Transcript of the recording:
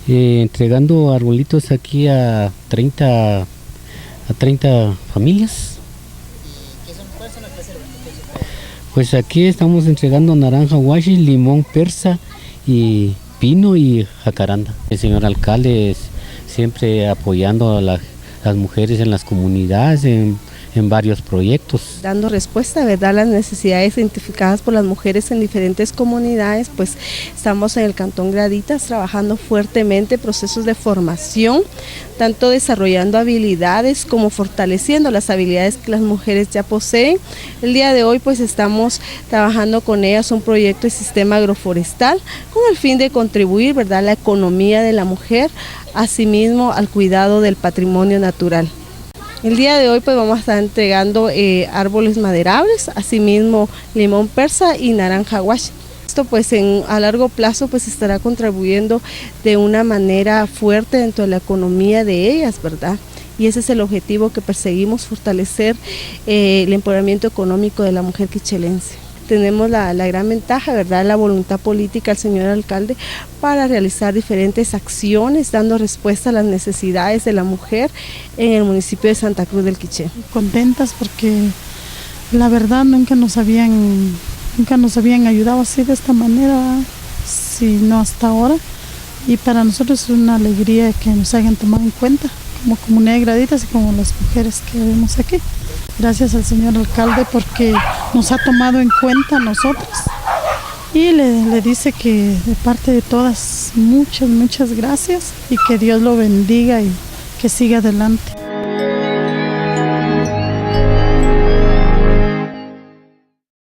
Entregando arbolitos aquí a 30 familias. ¿Cuáles son las clases de arbolitos? Pues aquí estamos entregando naranja huashi, limón persa y pino y jacaranda. El señor alcalde siempre apoyando a las mujeres en las comunidades, en varios proyectos. Dando respuesta, ¿verdad?, a las necesidades identificadas por las mujeres en diferentes comunidades, pues estamos en el Cantón Graditas trabajando fuertemente procesos de formación, tanto desarrollando habilidades como fortaleciendo las habilidades que las mujeres ya poseen. El día de hoy pues estamos trabajando con ellas un proyecto de sistema agroforestal con el fin de contribuir, ¿verdad?, a la economía de la mujer, asimismo al cuidado del patrimonio natural. El día de hoy pues vamos a estar entregando árboles maderables, asimismo limón persa y naranja huashi. Esto pues a largo plazo pues estará contribuyendo de una manera fuerte dentro de la economía de ellas, ¿verdad? Y ese es el objetivo que perseguimos, fortalecer el empoderamiento económico de la mujer quichelense. Tenemos la gran ventaja, ¿verdad?, la voluntad política del señor alcalde para realizar diferentes acciones, dando respuesta a las necesidades de la mujer en el municipio de Santa Cruz del Quiché. Contentas porque la verdad nunca nos habían ayudado así de esta manera, sino hasta ahora. Y para nosotros es una alegría que nos hayan tomado en cuenta como comunidad de Graditas y como las mujeres que vivimos aquí. Gracias al señor alcalde porque nos ha tomado en cuenta a nosotros y le dice que de parte de todas muchas gracias y que Dios lo bendiga y que siga adelante.